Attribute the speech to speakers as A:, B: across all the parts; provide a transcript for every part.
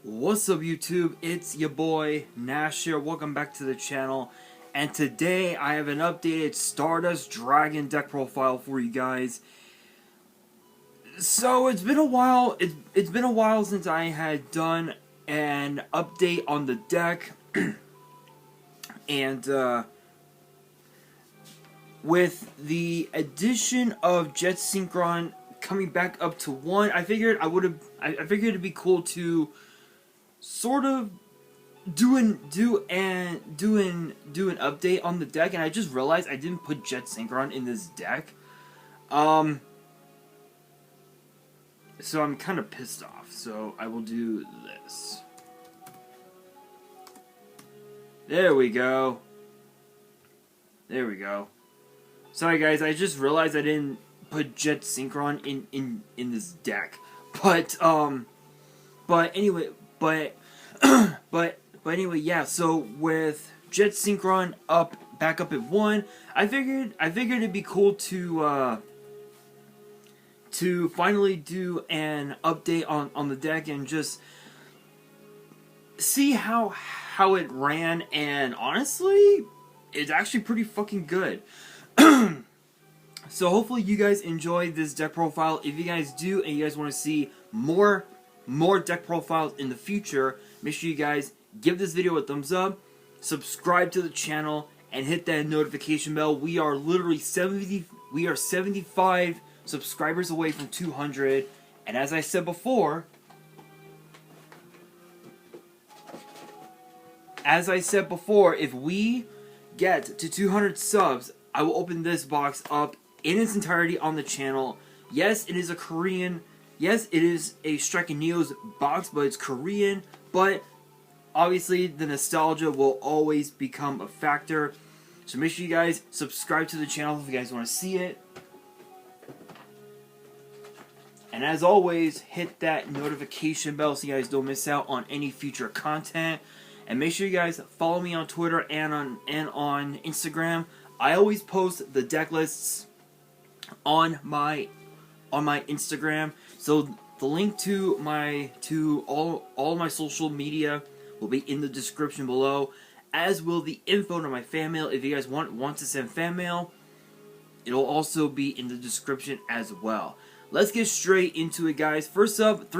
A: What's up YouTube, it's your boy Nash here, welcome back to the channel, and today I have an updated Stardust Dragon deck profile for you guys. So it's been a while, it's been a while since I had done an update on the deck, and with the addition of Jet Synchron coming back up to 1, I figured it'd be cool to sort of do an update on the deck, and I just realized I didn't put Jet Synchron in this deck. So I'm kind of pissed off. So I will do this. There we go. There we go. Sorry guys, I just realized I didn't put Jet Synchron in this deck. But anyway, but anyway, yeah, so with Jet Synchron back up at 1, I figured it'd be cool to finally do an update on the deck and just see how it ran, and honestly, it's actually pretty fucking good. So hopefully you guys enjoy this deck profile. If you guys do and you guys want to see more deck profiles in the future, make sure you guys give this video a thumbs up, subscribe to the channel, and hit that notification bell. We are literally 75 subscribers away from 200, and as I said before, if we get to 200 subs, I will open this box up in its entirety on the channel. Yes, it is a Korean. Yes, it is a Strike and Neo's box, but it's Korean. But obviously, the nostalgia will always become a factor. So make sure you guys subscribe to the channel if you guys want to see it. And as always, hit that notification bell so you guys don't miss out on any future content. And make sure you guys follow me on Twitter and on Instagram. I always post the deck lists on my Instagram, so the link to all my social media will be in the description below, as will the info to my fan mail. If you guys want to send fan mail, it'll also be in the description as well. Let's get straight into it, guys. First up,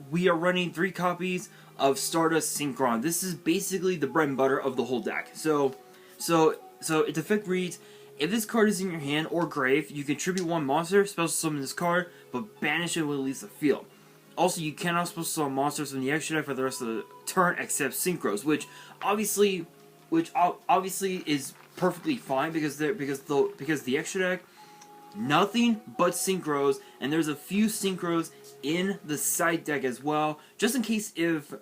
A: we are running 3 copies of Stardust Synchron. This is basically the bread and butter of the whole deck. So its effect reads: if this card is in your hand or grave, you contribute 1 monster, special summon this card, but banish it when it leaves the field. Also, you cannot special summon monsters from the extra deck for the rest of the turn except Synchros, which obviously is perfectly fine because the extra deck, nothing but Synchros, and there's a few Synchros in the side deck as well, just in case if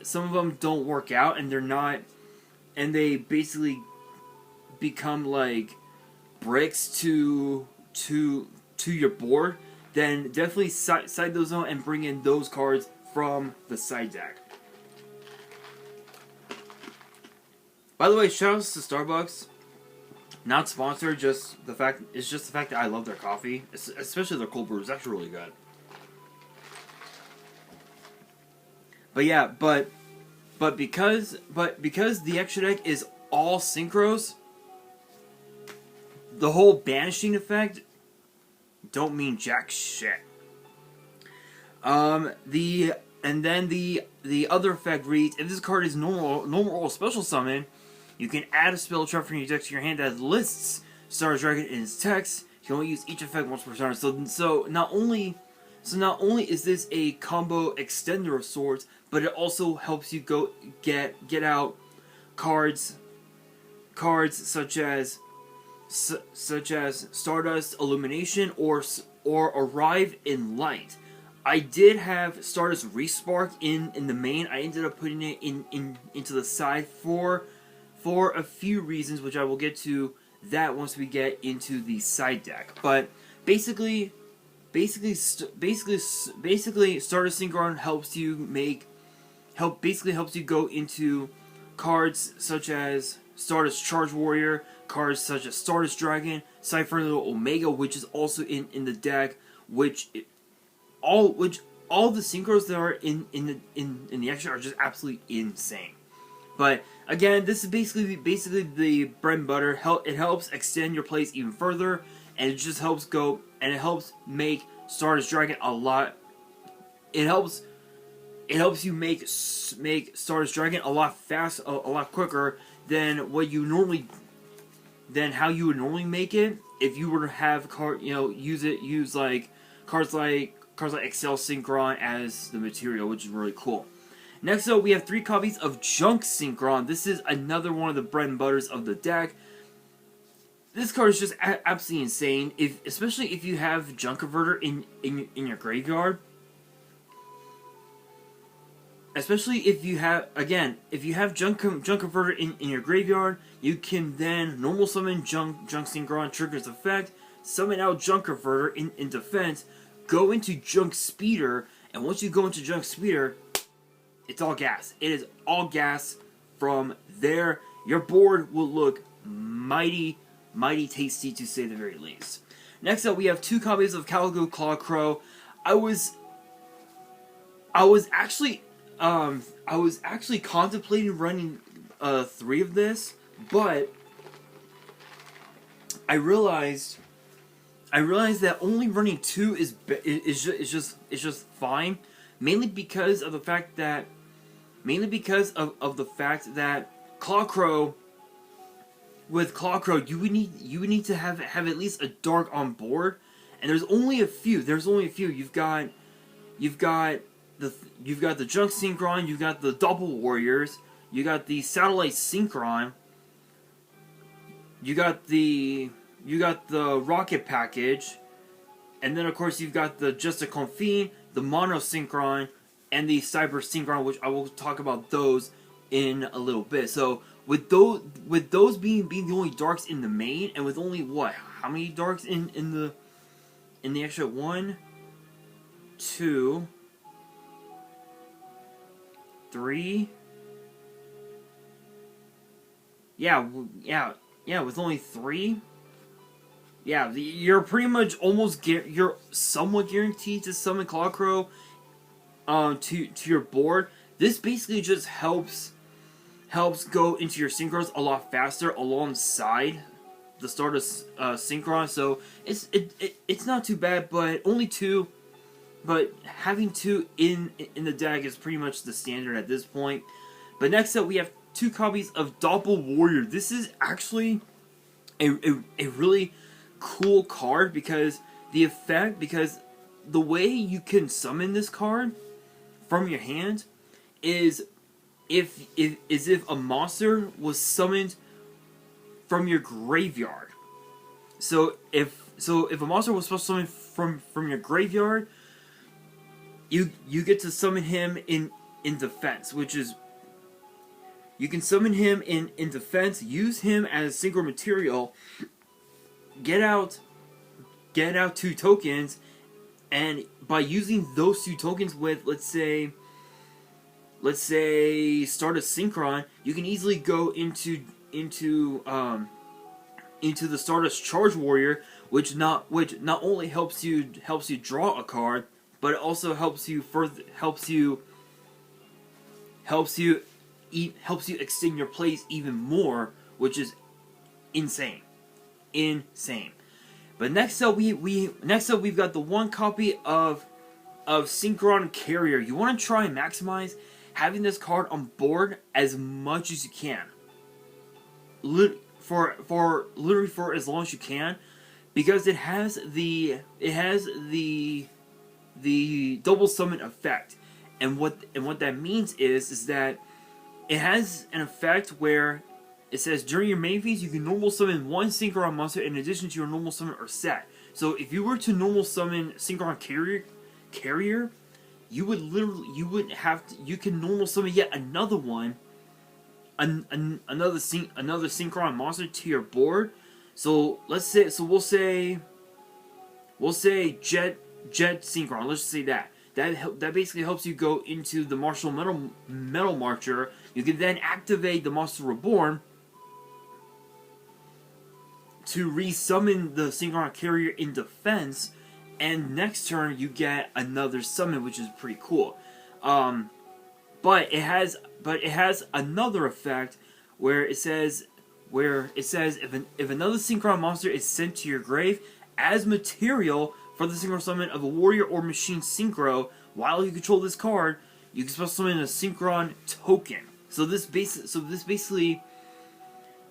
A: some of them don't work out and they're not, and they basically become like bricks to your board, then definitely side those out and bring in those cards from the side deck. By the way, shoutouts to Starbucks. Not sponsored, just the fact that I love their coffee, especially their cold brew. It's actually really good. But yeah, but because the extra deck is all Synchros, the whole banishing effect don't mean jack shit. The other effect reads: if this card is normal or special summon, you can add a spell trap from your deck to your hand that lists Stardust Dragon in its text. You can only use each effect once per turn. So not only is this a combo extender of sorts, but it also helps you go get out cards such as Stardust Illumination or Arrive in Light. I did have Stardust Respark in the main. I ended up putting it into the side for a few reasons, which I will get to that once we get into the side deck. But basically Stardust Synchron helps you go into cards such as Stardust Charge Warrior, cards such as Stardust Dragon, Cypher Omega, which is also in the deck, which all the synchros that are in the extra are just absolutely insane. But again, this is basically the bread and butter. It helps extend your plays even further, and it just helps it helps make Stardust Dragon a lot. It helps you make Stardust Dragon a lot a lot quicker than how you would normally make it if you were to have use like cards like Excel Synchron as the material, which is really cool. Next up, we have 3 copies of Jungs Synchron. This is another one of the bread and butters of the deck. This card is just absolutely insane, especially if you have Junk Converter in your graveyard. Especially if you have Junk Converter in your graveyard, you can then normal summon Jungs Synchron, triggers effect, summon out Junk Converter in defense, go into Junk Speeder, and once you go into Junk Speeder, it's all gas. It is all gas from there. Your board will look mighty tasty, to say the very least. Next up, we have 2 copies of Calico Claw Crow. I was actually contemplating running 3 of this, but I realized that only running 2 is just fine, mainly because of the fact that Claw Crow. With Claw Crow, you would need to have at least a dark on board, and there's only a few. You've got the Jungs Synchron, you've got the Double Warriors, you got the Satellite Synchron, you got the Rocket Package, and then of course you've got the Just a Confine, the Mono Synchron, and the Cyber Synchron, which I will talk about those in a little bit. So with those being the only darks in the main, and with only how many darks in the extra 1, 2, 3. Yeah, with only 3. Yeah, you're pretty much you're somewhat guaranteed to summon Claw Crow to your board. This basically just helps go into your synchros a lot faster alongside the Stardust Synchron. So it's not too bad, but only 2. But having 2 in the deck is pretty much the standard at this point. But next up, we have 2 copies of Double Warrior. This is actually a really cool card because the way you can summon this card from your hand is if a monster was summoned from your graveyard. So if a monster was supposed to summon from your graveyard, you get to summon him in defense, which is you can summon him in defense, use him as synchro material, get out 2 tokens, and by using those 2 tokens with let's say Stardust Synchron, you can easily go into the Stardust Charge Warrior, which not only helps you draw a card, but it also helps you extend your plays even more, which is insane. But next up we've got the 1 copy of Synchron Carrier. You want to try and maximize having this card on board as much as you can, for as long as you can, because it has the double summon effect, and what that means is that it has an effect where it says during your main phase you can normal summon 1 Synchron monster in addition to your normal summon or set. So if you were to normal summon Synchron Carrier, you can normal summon yet another one, another Synchron monster to your board. So we'll say Jet Synchron. Let's just say that basically helps you go into the Martial Metal Marcher. You can then activate the Monster Reborn to resummon the Synchron Carrier in defense, and next turn you get another summon, which is pretty cool. But it has another effect where it says if another Synchron monster is sent to your grave as material for the Synchron summon of a warrior or machine synchro, while you control this card, you can special summon a Synchron token. So this basically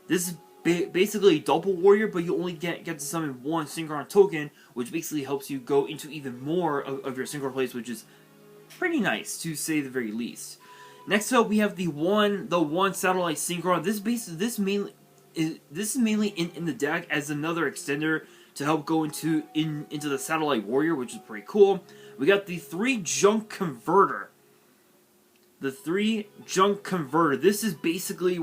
A: a double warrior, but you only get to summon one Synchron token, which basically helps you go into even more of your Synchron plays, which is pretty nice to say the very least. Next up, we have the one satellite Synchron. This is mainly in the deck as another extender to help go into the satellite warrior, which is pretty cool. We got the 3 junk converter. The 3 junk converter. This is basically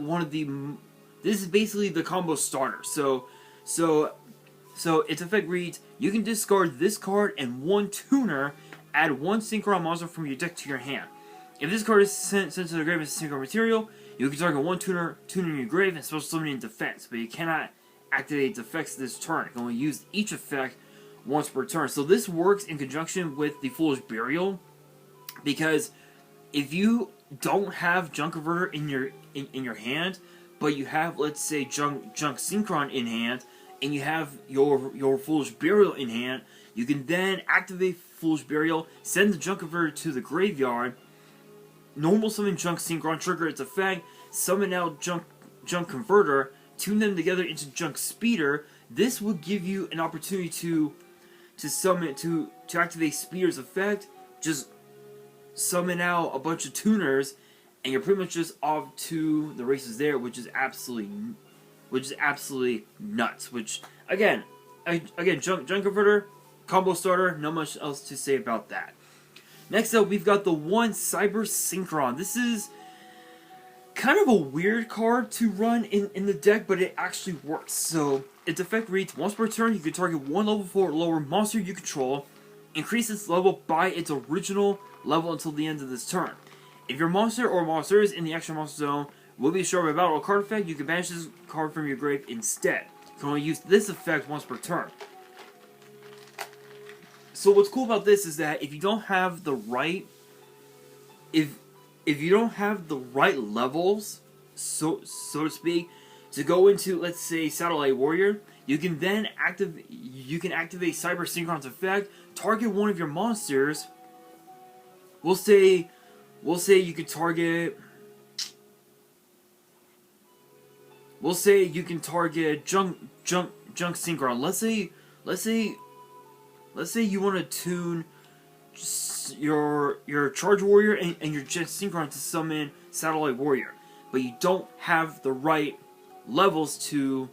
A: the combo starter. So its effect reads: you can discard this card and 1 tuner, add 1 Synchron monster from your deck to your hand. If this card is sent to the grave as a Synchron material, you can target 1 tuner in your grave and special summon in defense, but you cannot activate its effects this turn. You can only use each effect once per turn. So this works in conjunction with the Foolish Burial, because if you don't have Junk Converter in your hand, but you have, let's say, Junk Synchron in hand, and you have your Foolish Burial in hand, you can then activate Foolish Burial, send the Junk Converter to the graveyard, normal summon Junk Synchron, trigger its effect, summon out Junk Converter, tune them together into Junk Speeder. This would give you an opportunity to activate Speeder's effect, just summon out a bunch of tuners, and you're pretty much just off to the races there, which is absolutely nuts. Which again, Junk Converter, combo starter, not much else to say about that. Next up, we've got the 1 Cyber Synchron. This is kind of a weird card to run in the deck, but it actually works. So its effect reads: once per turn, you can target 1 level 4 or lower monster you control, increase its level by its original level until the end of this turn. If your monster or monsters in the extra monster zone will be destroyed by battle or card effect, you can banish this card from your grave instead. You can only use this effect once per turn. So what's cool about this is that if you don't have the right, if you don't have the right levels, so to speak, to go into, let's say, Satellite Warrior, you can then activate Cyber Synchron's effect, target one of your monsters. We'll say you could target. We'll say you can target Junk Synchron. Let's say you want to tune your Charge Warrior and your Jet Synchron to summon Satellite Warrior, but you don't have the right levels to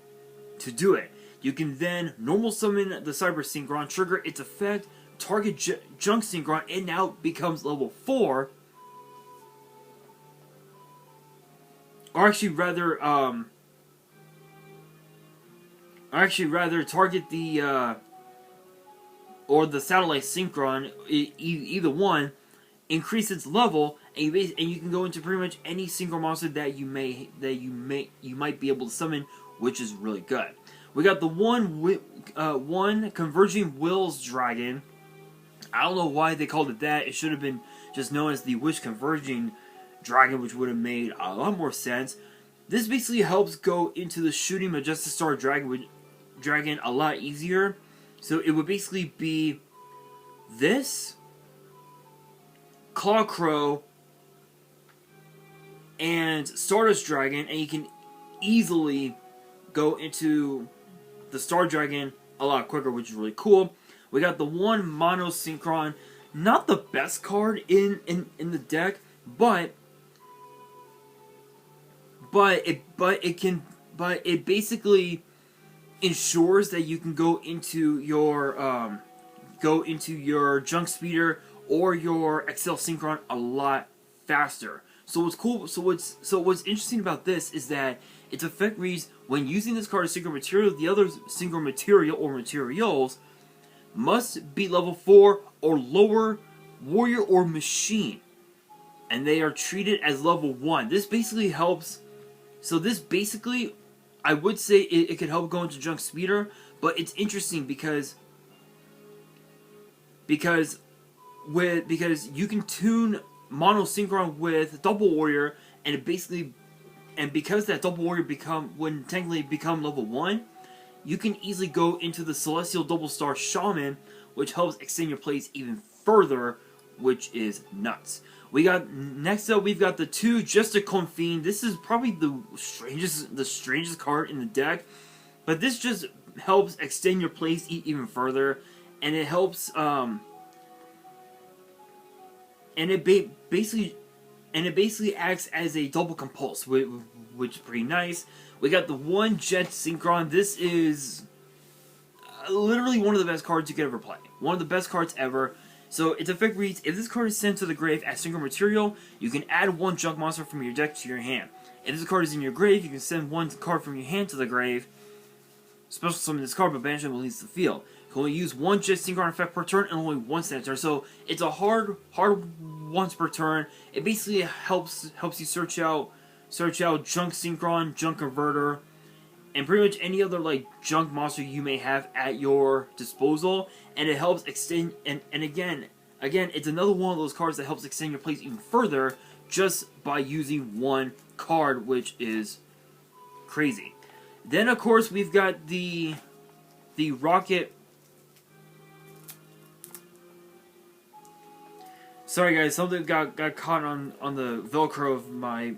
A: do it. You can then normal summon the Cyber Synchron, trigger its effect, target Junk Synchron, and now it becomes level 4. Or actually rather target the or the Satellite Synchron, either one, increase its level, and you can go into pretty much any Synchron monster that you might be able to summon, which is really good. We got the one Converging Wills Dragon. I don't know why they called it that. It should have been just known as the Wish Converging Dragon, which would have made a lot more sense. This basically helps go into the shooting Majestic Star Dragon a lot easier. So it would basically be this, Claw Crow, and Stardust Dragon, and you can easily go into the Star Dragon a lot quicker, which is really cool. We got the one Mono Synchron, not the best card in the deck, but it basically ensures that you can go into your Junk Speeder or your XL Synchron a lot faster. So what's cool? So what's interesting about this is that its effect reads: when using this card as Synchro Material, the other Synchro Material or materials must be level 4 or lower, warrior or machine, and they are treated as level 1. This basically helps. So this basically, I would say it could help go into Junk Speeder, but it's interesting because because you can tune Mono Synchron with Double Warrior, and because that Double Warrior wouldn't technically become level 1, you can easily go into the Celestial Double Star Shaman, which helps extend your plays even further, which is nuts. Next up, we've got the 2 Just a Confine. This is probably the strangest card in the deck, but this just helps extend your plays even further, and it helps basically acts as a double compulse, which is pretty nice. We got the 1 Jet Synchron. This is literally one of the best cards you could ever play. One of the best cards ever. So its effect reads: if this card is sent to the grave as Synchron material, you can add 1 junk monster from your deck to your hand. If this card is in your grave, you can send 1 card from your hand to the grave. Special summon this card, but banish it when it leaves the field. You can only use 1 Jet Synchron effect per turn and only 1 stand turn. So it's a hard once per turn. It basically helps you search out Junk Synchron, Junk Converter, and pretty much any other like junk monster you may have at your disposal, and it helps extend. And again, it's another one of those cards that helps extend your plays even further just by using 1 card, which is crazy. Then of course we've got the Rocket. Sorry guys, something got caught on the Velcro of my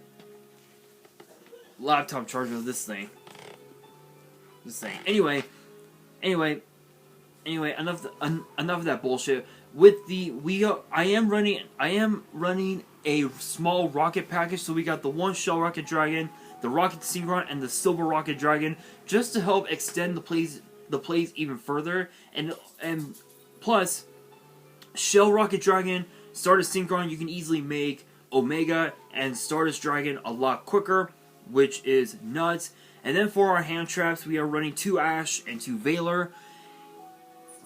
A: laptop charger of this thing. Anyway, enough of that bullshit. I am running a small rocket package, so we got the 1 Shell Rocket Dragon, the Rocket Synchron, and the Silver Rocket Dragon, just to help extend the plays even further, and plus Shell Rocket Dragon, Stardust Synchron, you can easily make Omega and Stardust Dragon a lot quicker, which is nuts. And then for our hand traps, we are running 2 Ash and 2 Valor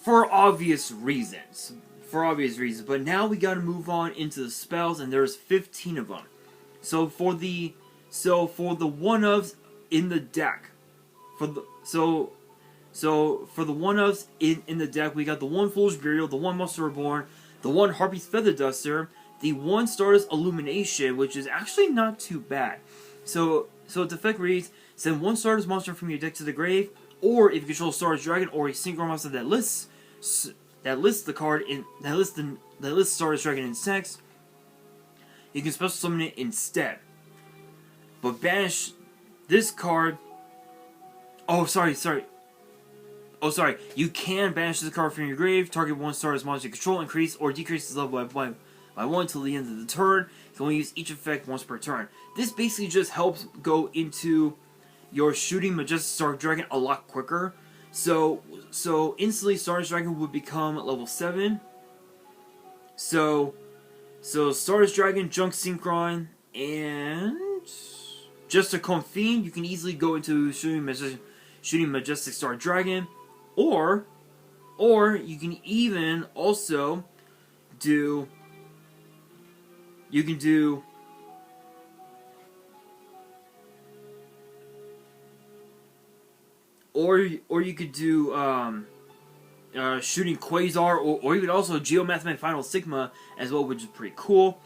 A: for obvious reasons. But now we got to move on into the spells, and there's 15 of them. So for the 1-ofs in the deck, for the 1-ofs in the deck, we got the 1 Foolish Burial, the 1 Monster Reborn, the 1 Harpy's Feather Duster, the 1 Stardust Illumination, which is actually not too bad. So its effect reads: send 1 Stardust monster from your deck to the grave, or if you control Stardust Dragon or a Synchron monster that lists Stardust Dragon in text, you can special summon it instead. But banish this card. You can banish this card from your grave. Target 1 Stardust monster you control, increase or decrease its level by 1 till the end of the turn. You can only use each effect once per turn. This basically just helps go into your shooting Majestic Star Dragon a lot quicker. So instantly Stardust Dragon would become level 7. So Stardust Dragon, Junk Synchron, and Just a Confine, you can easily go into shooting Majestic Star Dragon, or you can even also do. You can do. Or you could do shooting Quasar, or you could also Geomathematic Final Sigma as well, which is pretty cool,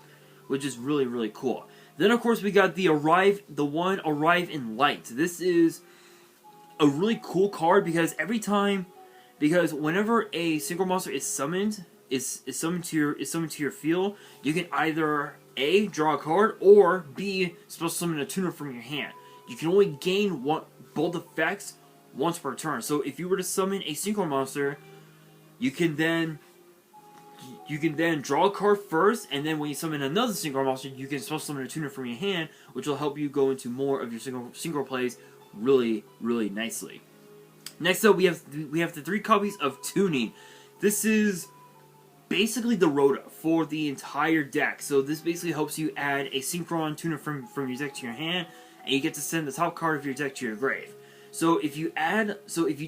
A: which is really, really cool. Then of course we got the Arrive in Light. This is a really cool card because whenever a Synchron monster is summoned to your field, you can either A, draw a card, or B, special summon a tuner from your hand. You can only gain both effects once per turn. So if you were to summon a Synchron monster, you can then draw a card first, and then when you summon another Synchron monster, you can special summon a tuner from your hand, which will help you go into more of your Synchro plays really, really nicely. Next up, we have the 3 copies of Tuning. This is basically the Rhoda for the entire deck. So this basically helps you add a Synchron tuner from your deck to your hand, and you get to send the top card of your deck to your grave. So if you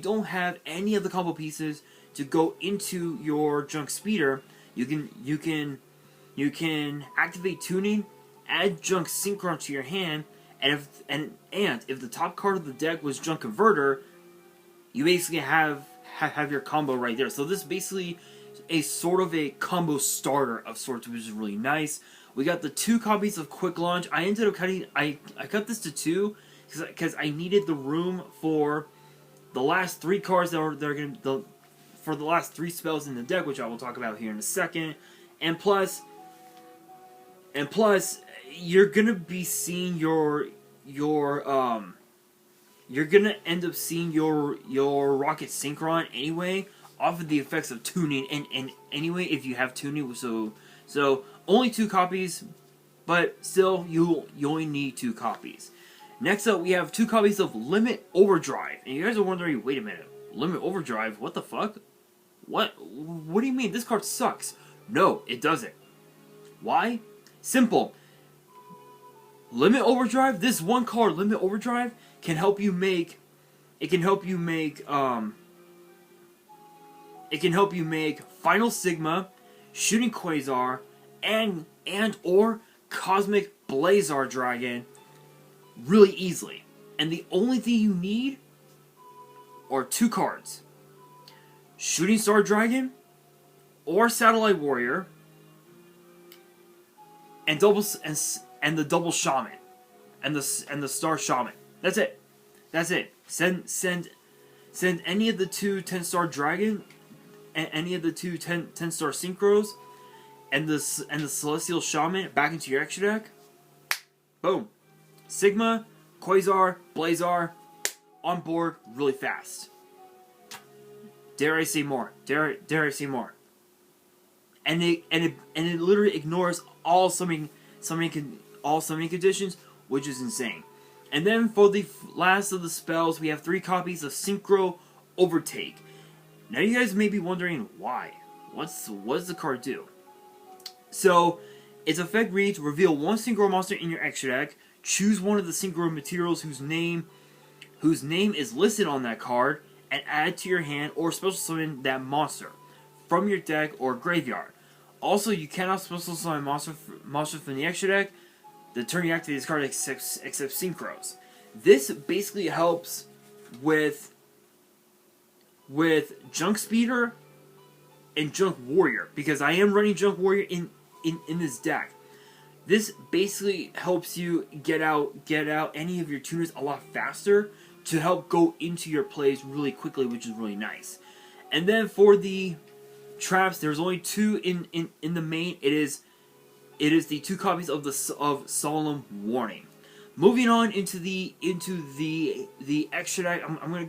A: don't have any of the combo pieces to go into your Junk Speeder, you can activate Tuning, add Junk Synchron to your hand, and if the top card of the deck was Junk Converter, you basically have your combo right there. So this basically a sort of a combo starter of sorts, which is really nice. We got the 2 copies of Quick Launch. I ended up cutting, I cut this to 2 because I needed the room for the last 3 cards for the last 3 spells in the deck, which I will talk about here in a second. And plus, you're gonna be seeing you're gonna end up seeing your Rocket Synchron anyway, off of the effects of tuning, and anyway, if you have tuning, so only 2 copies, but still, you only need 2 copies. Next up, we have 2 copies of Limit Overdrive, and you guys are wondering, wait a minute, Limit Overdrive, what the fuck? What do you mean? This card sucks. No, it doesn't. Why? Simple. Limit Overdrive, this one card, Limit Overdrive, can help you make Final Sigma, Shooting Quasar, and or Cosmic Blazar Dragon really easily. And the only thing you need are 2 cards. Shooting Star Dragon or Satellite Warrior and the double Shaman and the Star Shaman. That's it. That's it. Send any of the 2 10-star Dragon and any of the 2 10-star Synchros and the Celestial Shaman back into your extra deck. Boom. Sigma, Quasar, Blazar on board really fast. Dare I say more? Dare I say more? And it literally ignores all summoning conditions, which is insane. And then for the last of the spells, we have 3 copies of Synchro Overtake. Now you guys may be wondering why. What does the card do? So its effect reads: reveal 1 Synchro monster in your extra deck. Choose one of the Synchro materials whose name is listed on that card, and add to your hand or special summon that monster from your deck or graveyard. Also, you cannot special summon monsters from the extra deck the turn you activate this card except Synchros. This basically helps with Junk Speeder and Junk Warrior, because I am running Junk Warrior in this deck. This basically helps you get out any of your tuners a lot faster to help go into your plays really quickly, which is really nice. And then for the traps, there's only 2 in the main. It is the 2 copies of Solemn Warning. Moving on into the extra deck, I'm gonna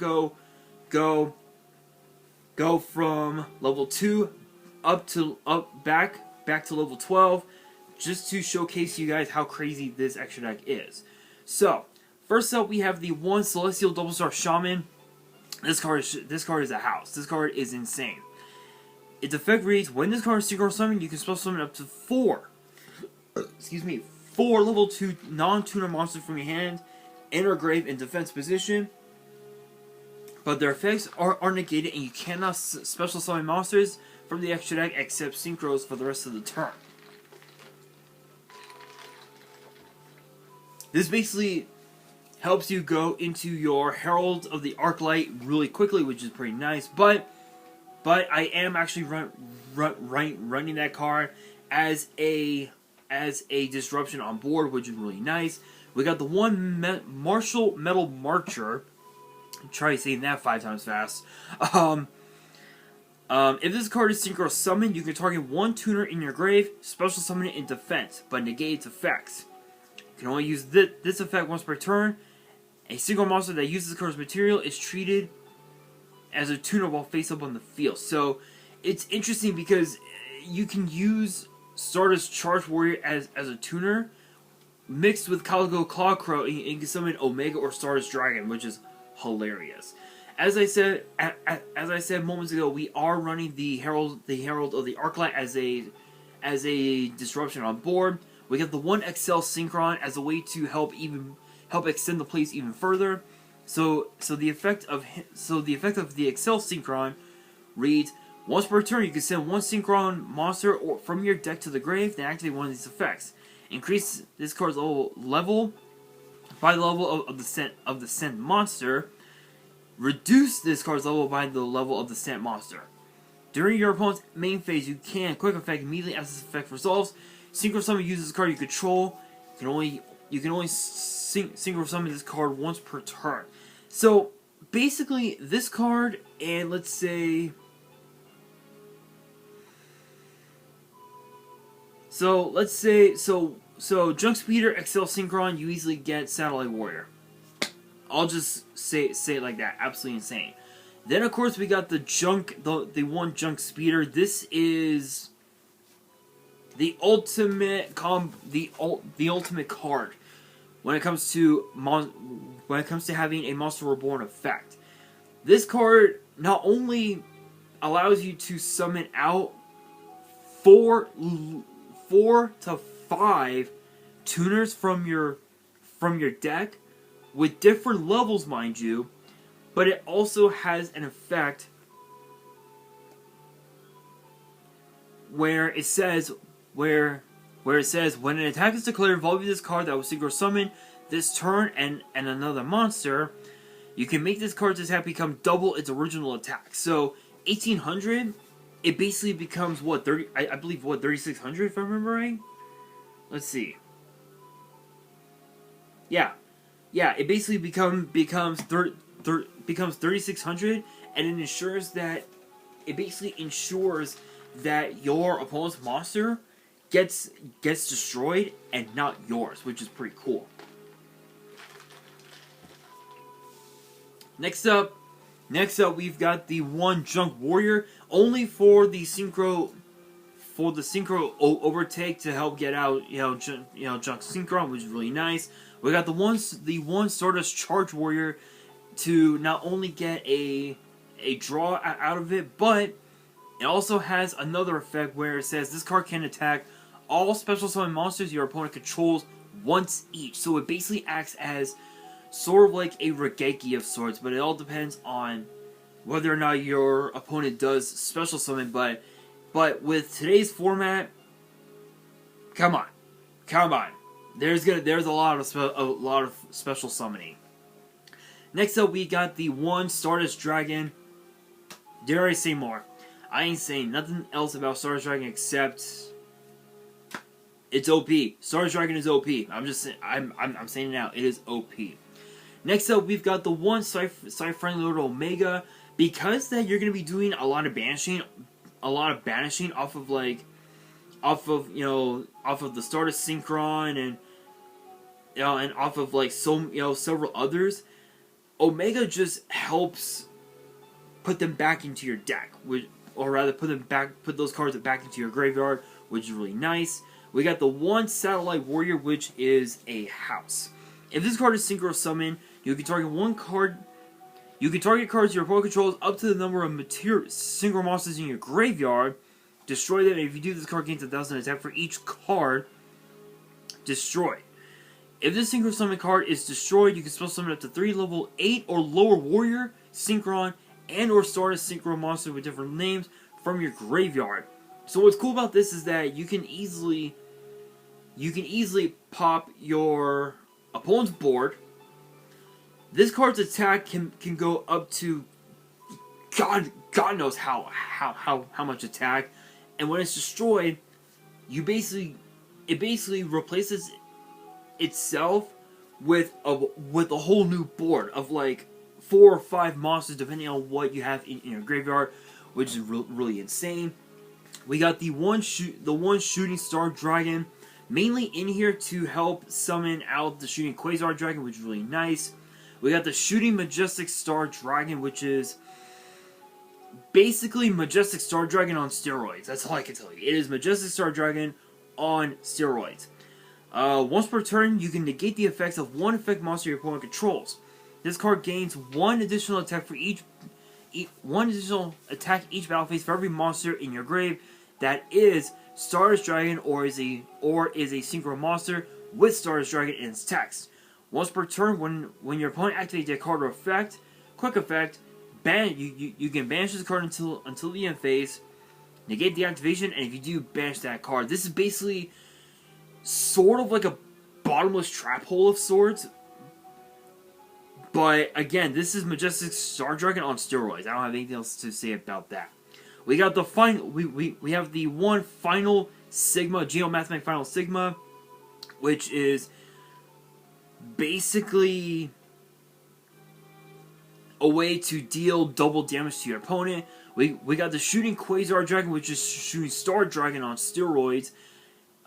A: go from level 2 back to level 12, just to showcase you guys how crazy this extra deck is. So first up, we have the 1 Celestial Double Star Shaman. This card is a house. This card is insane. Its effect reads: when this card is Synchro Summon, you can special summon up to 4 level 2 non-tuner monsters from your hand, in or grave in defense position. But their effects are negated, and you cannot special summon monsters from the extra deck except Synchros for the rest of the turn. This basically helps you go into your Herald of the Arclight really quickly, which is pretty nice. But I am actually running that card as a disruption on board, which is really nice. We got the 1 Martial Metal Marcher. Try saying that 5 times fast. If this card is Synchro Summon, you can target 1 tuner in your grave, special summon it in defense, but negate its effects. You can only use this effect once per turn. A single monster that uses this card's material is treated as a tuner while face up on the field. So it's interesting because you can use Stardust Charge Warrior as a tuner, mixed with Calico Clawcrow, and you can summon Omega or Stardust Dragon, which is hilarious. As I said moments ago, we are running the Herald of the Arclight as a disruption on board. We got the 1 XL Synchron as a way to help extend the plays even further. So the effect of the XL Synchron reads: once per turn, you can send 1 Synchron monster from your deck to the grave, then activate one of these effects. Increase this card's level by the level of the sent monster. Reduce this card's level by the level of the sent monster. During your opponent's main phase, you can quick effect immediately as this effect resolves. Synchro Summon uses this card you control. You can only Synchro Summon this card once per turn. So basically, this card and let's say. So Junk Speeder, XL Synchron, you easily get Satellite Warrior. I'll just say it like that. Absolutely insane. Then of course we got the one Junk Speeder. This is the ultimate ultimate card when it comes to having a Monster Reborn effect. This card not only allows you to summon out 4 to 5 tuners from your deck with different levels, mind you, but it also has an effect where it says when an attack is declared involving this card that was synchro summon this turn and another monster, you can make this card's attack become double its original attack. So 1800, it basically becomes what, 30? I believe what, 3600 if I remember right. Let's see. Yeah, it basically becomes 3600, and it ensures that your opponent's monster gets destroyed and not yours, which is pretty cool. Next up, we've got the one Junk Warrior, only for the synchro overtake to help get out, Junk Synchron, which is really nice. We got the one Stardust Charge Warrior to not only get a draw out of it, but it also has another effect where it says this card can attack all special summon monsters your opponent controls once each. So it basically acts as sort of like a Regeki of sorts, but it all depends on whether or not your opponent does special summon. But with today's format, come on. There's a lot of special summoning. Next up, we got the one Stardust Dragon. Dare I say more? I ain't saying nothing else about Stardust Dragon except it's OP. Stardust Dragon is OP. I'm just saying. I'm saying it now. It is OP. Next up, we've got the one Sci-Friendly Lord Omega. Because that you're gonna be doing a lot of banishing off of the Stardust Synchron and off of like several others. Omega just helps put them back into your deck, or rather put those cards back into your graveyard, which is really nice. We got the one Satellite Warrior, which is a house. If this card is synchro summon, you can target one card. You can target cards your opponent controls up to the number of synchro monsters in your graveyard. Destroy them, and if you do, this card gains 1,000 attack for each card destroyed. If this synchro summon card is destroyed, you can special summon up to 3 level 8 or lower warrior, synchron, and or Stardust synchro monster with different names from your graveyard. So what's cool about this is that you can easily pop your opponent's board. This card's attack can go up to God knows how much attack, and when it's destroyed, it basically replaces itself with a whole new board of like 4 or 5 monsters depending on what you have in your graveyard, which is really insane. We got the one Shooting Star Dragon, mainly in here to help summon out the Shooting Quasar Dragon, which is really nice. We got the Shooting Majestic Star Dragon, which is basically Majestic Star Dragon on steroids. That's all I can tell you. It is Majestic Star Dragon on steroids. Once per turn, you can negate the effects of one effect monster your opponent controls. This card gains one additional attack for each battle phase for every monster in your grave that is Stardust Dragon or is a synchro monster with Stardust Dragon in its text. Once per turn, when your opponent activates a card or effect, quick effect, you can banish this card until the end phase, negate the activation, and if you do, banish that card. This is basically sort of like a bottomless trap hole of sorts. But again, this is Majestic Star Dragon on steroids. I don't have anything else to say about that. We got the final. We have the one final Sigma, Geomathematic Final Sigma, which is basically a way to deal double damage to your opponent. We got the Shooting Quasar Dragon, which is Shooting Star Dragon on steroids.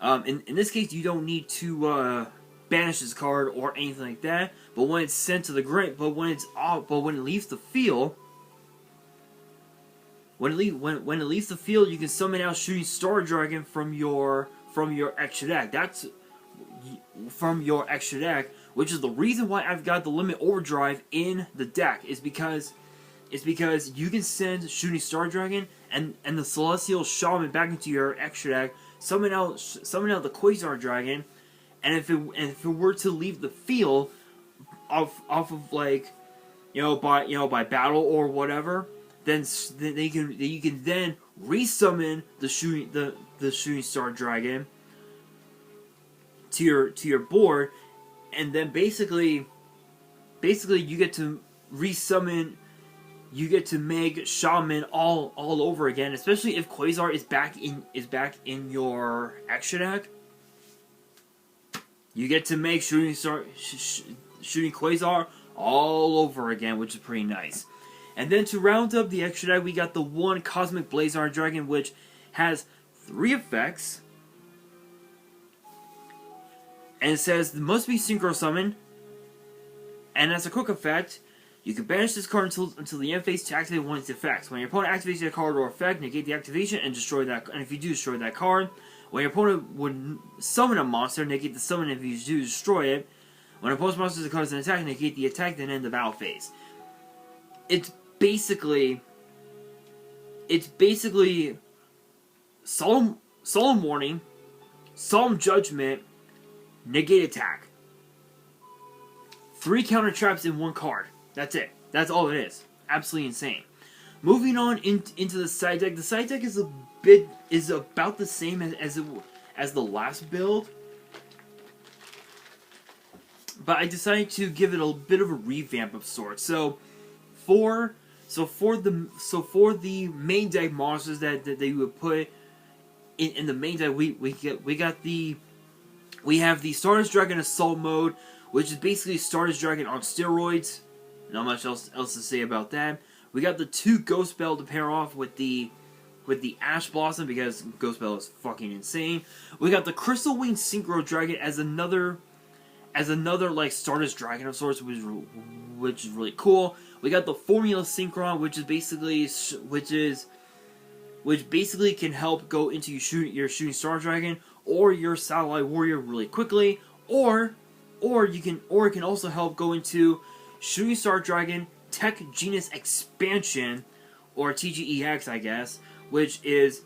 A: In this case, you don't need to banish this card or anything like that. But when it's sent to the grave, but when it leaves the field, when it leaves the field, you can summon out Shooting Star Dragon from your extra deck. That's from your extra deck, which is the reason why I've got the Limit Overdrive in the deck. Is because you can send Shooting Star Dragon and the Celestial Shaman back into your extra deck, summon out the Quasar Dragon, and if it were to leave the field off of like by battle or whatever, then you can then resummon the Shooting Star Dragon to your board, and then basically you get to resummon. You get to make Shaman all over again, especially if Quasar is back in your extra deck. You get to make Shooting Quasar all over again, which is pretty nice. And then to round up the extra deck, we got the one Cosmic Blazar Dragon, which has 3 effects. And it says, must be Synchro Summoned. And as a quick effect, you can banish this card until the end phase to activate one of its effects. When your opponent activates a card or effect, negate the activation and destroy that. And if you do destroy that card, when your opponent would summon a monster, negate the summon. If you do destroy it, when an opponent's monster card is an attack, negate the attack, then end the battle phase. It's basically Solemn Warning, Solemn Judgment, negate attack. 3 counter traps in 1 card. That's it. That's all it is. Absolutely insane. Moving on into the side deck. The side deck is about the same as the last build, but I decided to give it a bit of a revamp of sorts. So for the main deck monsters that they would put in the main deck, we have the Stardust Dragon Assault mode, which is basically Stardust Dragon on steroids. Not much else to say about that. We got the 2 Ghost Bell to pair off with the Ash Blossom, because Ghost Bell is fucking insane. We got the Crystal Wing Synchro Dragon as another like Stardust Dragon of sorts, which is really cool. We got the Formula Synchron, which basically can help go into your Shooting Star Dragon or your Satellite Warrior really quickly, or it can also help go into Shooting Star Dragon Tech Genus Expansion, or TGEX, I guess, which this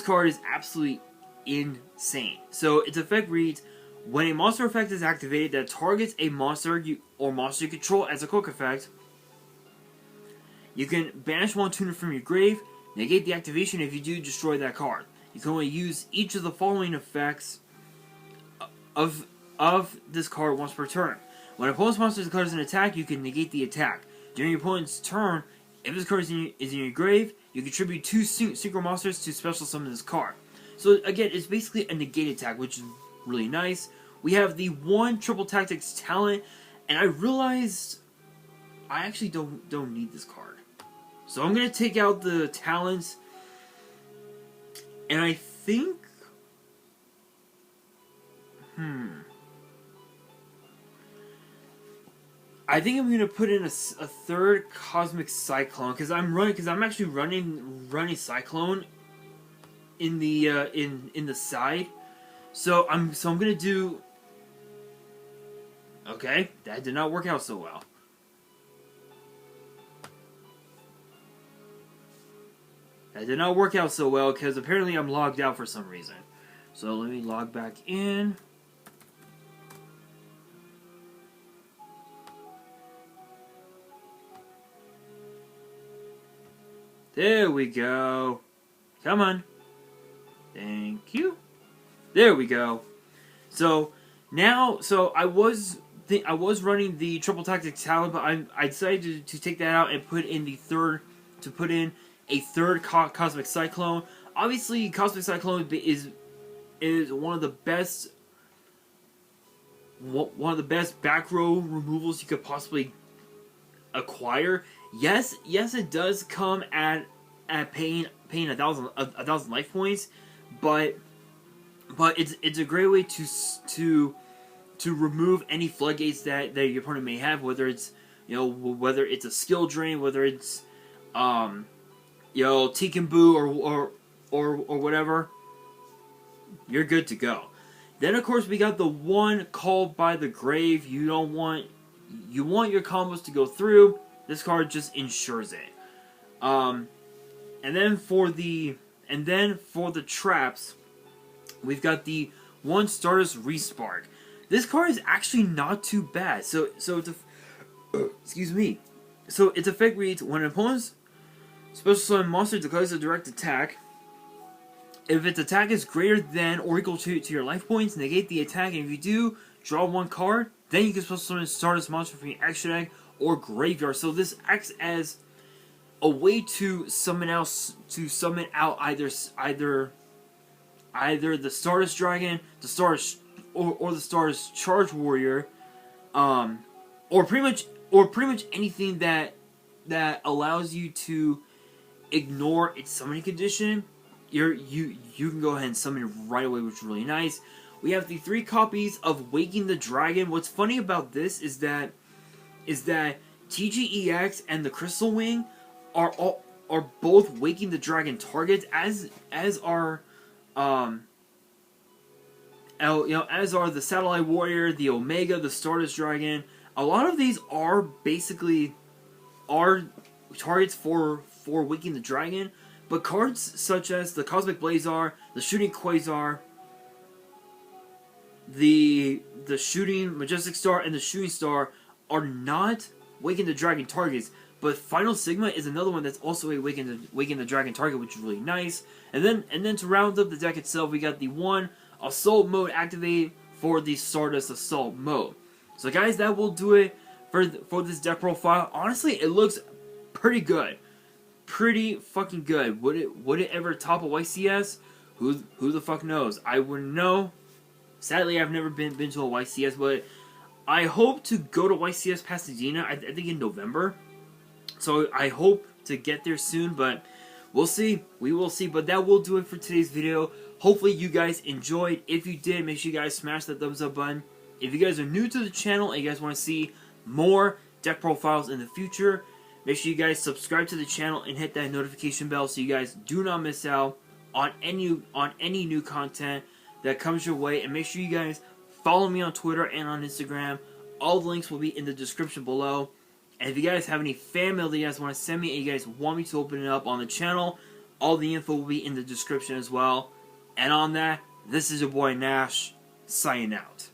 A: card is absolutely insane. So its effect reads: when a monster effect is activated that targets a monster or monster you control as a quick effect, you can banish 1 tuner from your grave, negate the activation. If you do, destroy that card. You can only use each of the following effects of this card once per turn. When an opponent's monster declares an attack, you can negate the attack. During your opponent's turn, if this card is in your grave, you contribute 2 Synchro monsters to special summon this card. So again, it's basically a negate attack, which is really nice. We have the 1 Triple Tactics talent, and I realized I actually don't need this card. So I'm gonna take out the talents, and I think I think I'm gonna put in a 3rd Cosmic Cyclone, because I'm actually running Cyclone in the side. So I'm gonna do. Okay, that did not work out so well. That did not work out so well, because apparently I'm logged out for some reason. So let me log back in. There we go. Come on. Thank you. There we go. So now, I was running the Triple Tactics talent, but I decided to take that out and put in the 3rd, to put in a third Cosmic Cyclone. Obviously, Cosmic Cyclone is one of the best back row removals you could possibly acquire. Yes, it does come at paying 1,000 life points, but it's a great way to remove any floodgates that your opponent may have, whether it's whether it's a skill drain, whether it's Tikamboo or whatever. You're good to go. Then of course we got the one Called by the Grave. You want your combos to go through. This card just ensures it. And then for the traps, we've got the one Stardust Respark. This card is actually not too bad. So it's excuse me. So its effect reads: when an opponent's special summon monster declares a direct attack, if its attack is greater than or equal to your life points, negate the attack, and if you do, draw one card. Then you can special summon Stardust monster from your action deck or graveyard. So this acts as a way to summon out either the Stardust Dragon, the Stardust or the Stardust Charge Warrior, or pretty much anything that allows you to ignore its summoning condition. You can go ahead and summon it right away, which is really nice. We have the 3 copies of Waking the Dragon. What's funny about this is that TGEX and the Crystal Wing are both Waking the Dragon targets, as are as are the Satellite Warrior, the Omega, the Stardust Dragon. A lot of these are basically targets for Waking the Dragon, but cards such as the Cosmic Blazar, the Shooting Quasar, the Shooting Majestic Star, and the Shooting Star are not Waking the Dragon targets. But Final Sigma is another one that's also a Waking the Dragon target, which is really nice. And then to round up the deck itself, we got the one Assault Mode activated for the Stardust Assault Mode. So guys, that will do it for this deck profile. Honestly, it looks pretty good. Pretty fucking good. Would it ever top a YCS? Who the fuck knows? I wouldn't know. Sadly, I've never been to a YCS, but I hope to go to YCS Pasadena, I think in November. So I hope to get there soon, but we'll see. We will see. But that will do it for today's video. Hopefully you guys enjoyed. If you did, make sure you guys smash that thumbs up button. If you guys are new to the channel and you guys want to see more deck profiles in the future, make sure you guys subscribe to the channel and hit that notification bell so you guys do not miss out on any new content that comes your way. And make sure you guys follow me on Twitter and on Instagram. All the links will be in the description below. And if you guys have any fan mail that you guys want to send me and you guys want me to open it up on the channel, all the info will be in the description as well. And on that, this is your boy Nash, signing out.